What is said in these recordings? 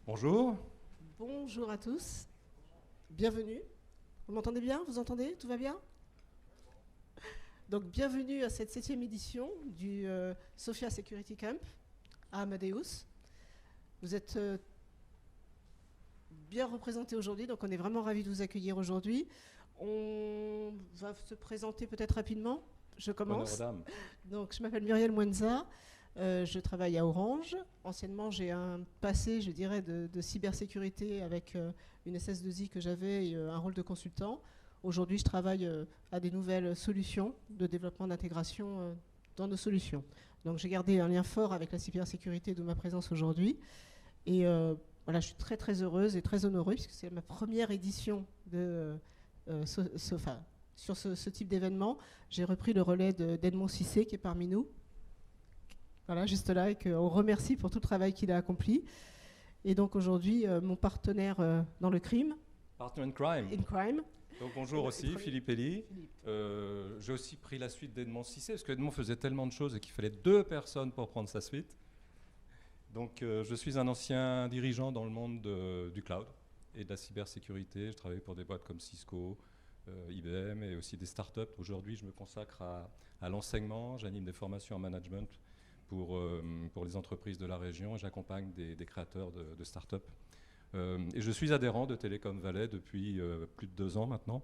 Bonjour. Bonjour à tous, bienvenue. Vous m'entendez bien? Vous entendez? Tout va bien? Donc bienvenue à cette 7e édition du Sophia Security Camp à Amadeus. Vous êtes bien représentés aujourd'hui, donc on est vraiment ravis de vous accueillir aujourd'hui. On va se présenter peut-être rapidement. Je Honneur aux commence. dames. Donc je m'appelle Muriel Mwenza. Je travaille à Orange. Anciennement, j'ai un passé, je dirais, de cybersécurité avec une SS2I que j'avais et un rôle de consultant. Aujourd'hui, je travaille à des nouvelles solutions de développement d'intégration dans nos solutions. Donc, j'ai gardé un lien fort avec la cybersécurité de ma présence aujourd'hui. Et voilà, je suis très, très heureuse et très honorée puisque c'est ma première édition sur ce type d'événement. J'ai repris le relais d'Edmond Cissé qui est parmi nous. Voilà, juste là, et qu'on remercie pour tout le travail qu'il a accompli. Et donc aujourd'hui, mon partenaire dans le crime, Partner in Crime. in crime. Donc bonjour aussi, Philippe Elie. J'ai aussi pris la suite d'Edmond Cissé, parce qu'Edmond faisait tellement de choses et qu'il fallait 2 personnes pour prendre sa suite. Donc je suis un ancien dirigeant dans le monde du cloud et de la cybersécurité. Je travaille pour des boîtes comme Cisco, IBM et aussi des startups. Aujourd'hui, je me consacre à l'enseignement. J'anime des formations en management pour les entreprises de la région et j'accompagne des créateurs de start-up. Et je suis adhérent de Télécom Valais depuis plus de 2 ans maintenant.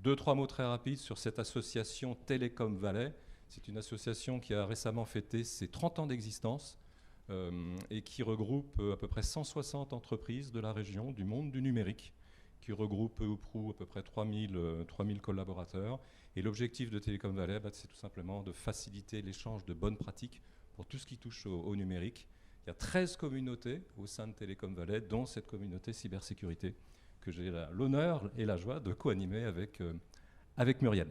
2-3 mots très rapides sur cette association Télécom Valais. C'est une association qui a récemment fêté ses 30 ans d'existence et qui regroupe à peu près 160 entreprises de la région, du monde du numérique, qui regroupe peu ou prou à peu près 3000 collaborateurs. Et l'objectif de Télécom Valais, c'est tout simplement de faciliter l'échange de bonnes pratiques pour tout ce qui touche au numérique. Il y a 13 communautés au sein de Télécom Valais, dont cette communauté cybersécurité, que j'ai l'honneur et la joie de co-animer avec Muriel.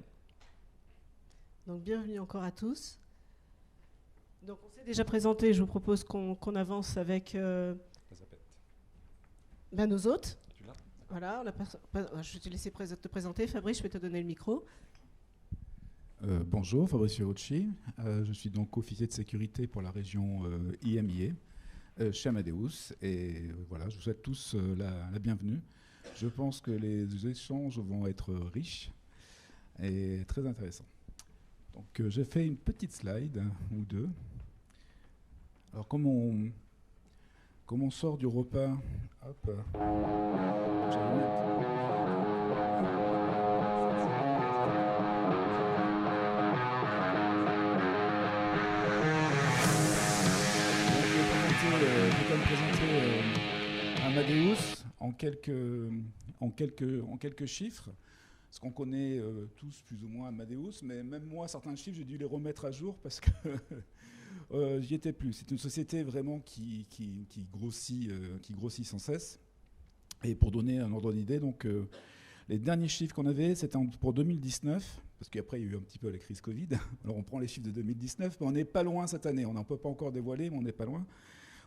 Donc bienvenue encore à tous. Donc on s'est déjà présenté, je vous propose qu'on avance avec nos hôtes. Tu l'as ? Voilà, je vais te laisser te présenter. Fabrice, je vais te donner le micro. Bonjour, Fabrice Ferrucci. Je suis donc officier de sécurité pour la région IMIA chez Amadeus. Et voilà, je vous souhaite tous la bienvenue. Je pense que les échanges vont être riches et très intéressants. Donc j'ai fait une petite slide ou deux. Alors comme on sort du repas, hop, j'avais mis un petit peu. Je vais quand même présenter Amadeus en quelques chiffres, parce qu'on connaît tous plus ou moins Amadeus, mais même moi, certains chiffres, j'ai dû les remettre à jour parce que j'y étais plus. C'est une société vraiment qui grossit sans cesse. Et pour donner un ordre d'idée, donc les derniers chiffres qu'on avait, c'était pour 2019, parce qu'après il y a eu un petit peu la crise Covid. Alors on prend les chiffres de 2019, mais on n'est pas loin cette année. On n'en peut pas encore dévoiler, mais on n'est pas loin.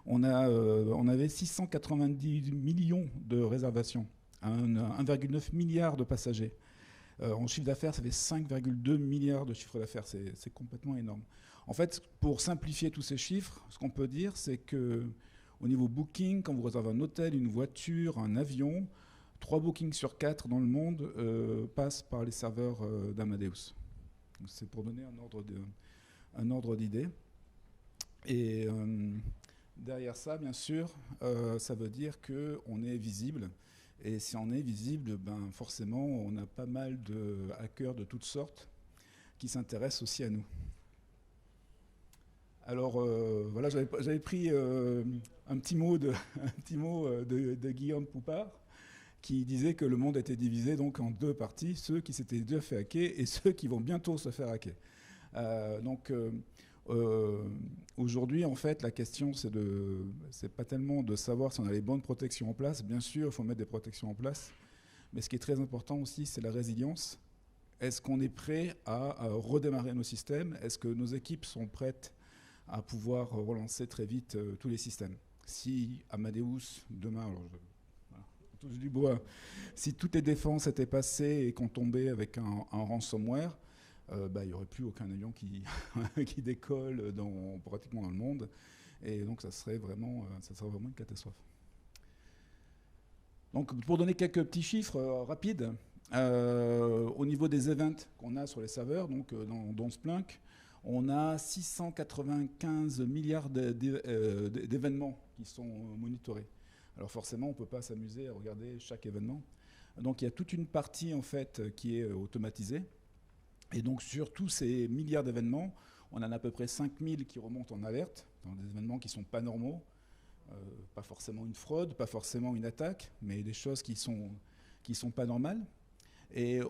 On avait 690 millions de réservations, 1,9 milliard de passagers. En chiffre d'affaires, ça fait 5,2 milliards de chiffre d'affaires. C'est complètement énorme. En fait, pour simplifier tous ces chiffres, ce qu'on peut dire, c'est qu'au niveau booking, quand vous réservez un hôtel, une voiture, un avion, 3 bookings sur 4 dans le monde passent par les serveurs d'Amadeus. C'est pour donner un ordre d'idée. Et derrière ça, bien sûr, ça veut dire qu'on est visible. Et si on est visible, ben forcément, on a pas mal de hackers de toutes sortes qui s'intéressent aussi à nous. Alors voilà, j'avais pris un petit mot de Guillaume Poupard qui disait que le monde était divisé donc en 2 parties, ceux qui s'étaient déjà fait hacker et ceux qui vont bientôt se faire hacker. Aujourd'hui, en fait, la question, c'est pas tellement de savoir si on a les bonnes protections en place. Bien sûr, il faut mettre des protections en place. Mais ce qui est très important aussi, c'est la résilience. Est-ce qu'on est prêt à redémarrer nos systèmes? Est-ce que nos équipes sont prêtes à pouvoir relancer très vite tous les systèmes? Si Amadeus, demain, alors on touche du bois, si toutes les défenses étaient passées et qu'on tombait avec un ransomware, il n'y aurait plus aucun avion qui décolle pratiquement dans le monde. Et donc ça serait vraiment une catastrophe. Donc, pour donner quelques petits chiffres rapides, au niveau des events qu'on a sur les serveurs, donc dans Splunk, on a 695 milliards d'événements qui sont monitorés. Alors forcément, on ne peut pas s'amuser à regarder chaque événement. Donc il y a toute une partie en fait qui est automatisée. Et donc sur tous ces milliards d'événements, on en a à peu près 5000 qui remontent en alerte, dans des événements qui ne sont pas normaux. Pas forcément une fraude, pas forcément une attaque, mais des choses qui sont pas normales. Et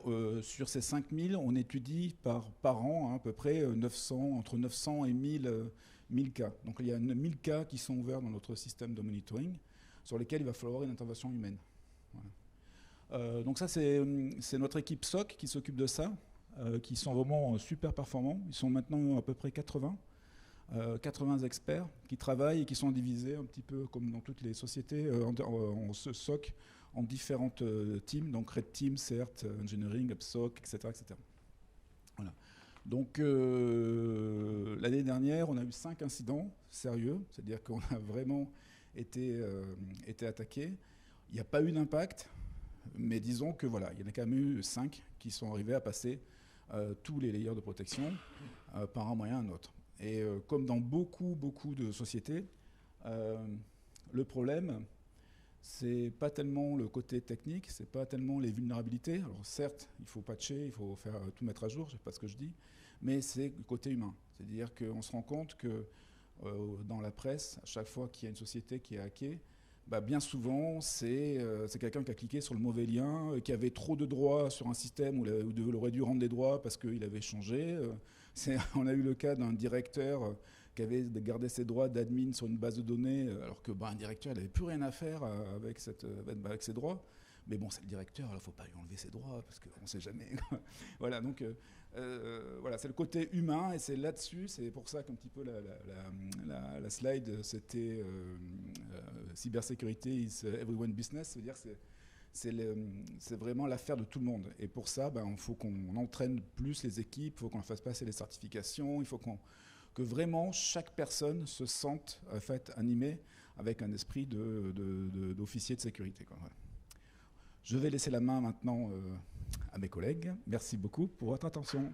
sur ces 5000, on étudie par an à peu près entre 900 et 1000 cas. Donc il y a 1000 cas qui sont ouverts dans notre système de monitoring, sur lesquels il va falloir une intervention humaine. Voilà. Donc ça, c'est notre équipe SOC qui s'occupe de ça, qui sont vraiment super performants. Ils sont maintenant à peu près 80 experts qui travaillent et qui sont divisés un petit peu comme dans toutes les sociétés en SOC, en différentes teams, donc Red Team, CERT, Engineering, UpSOC, etc. etc. Voilà. Donc l'année dernière, on a eu 5 incidents sérieux, c'est-à-dire qu'on a vraiment été attaqué. Il n'y a pas eu d'impact, mais disons que voilà, il y en a quand même eu 5 qui sont arrivés à passer tous les layers de protection par un moyen ou un autre. Et comme dans beaucoup de sociétés, le problème, c'est pas tellement le côté technique, c'est pas tellement les vulnérabilités. Alors certes, il faut patcher, il faut faire tout mettre à jour, je sais pas ce que je dis, mais c'est le côté humain. C'est-à-dire qu'on se rend compte que dans la presse, à chaque fois qu'il y a une société qui est hackée, bah bien souvent, c'est quelqu'un qui a cliqué sur le mauvais lien, qui avait trop de droits sur un système où il aurait dû rendre des droits parce qu'il avait changé. On a eu le cas d'un directeur qui avait gardé ses droits d'admin sur une base de données, alors que un directeur n'avait plus rien à faire avec ses droits. Mais bon, c'est le directeur, il ne faut pas lui enlever ses droits, parce qu'on ne sait jamais. Voilà, donc voilà, c'est le côté humain, et c'est là-dessus, c'est pour ça qu'un petit peu la slide, c'était cybersécurité is everyone business, c'est-à-dire c'est vraiment l'affaire de tout le monde. Et pour ça, il faut qu'on entraîne plus les équipes, il faut qu'on fasse passer les certifications, il faut que vraiment chaque personne se sente en fait, animée avec un esprit d'officier de sécurité, quoi. Voilà. Je vais laisser la main maintenant à mes collègues. Merci beaucoup pour votre attention.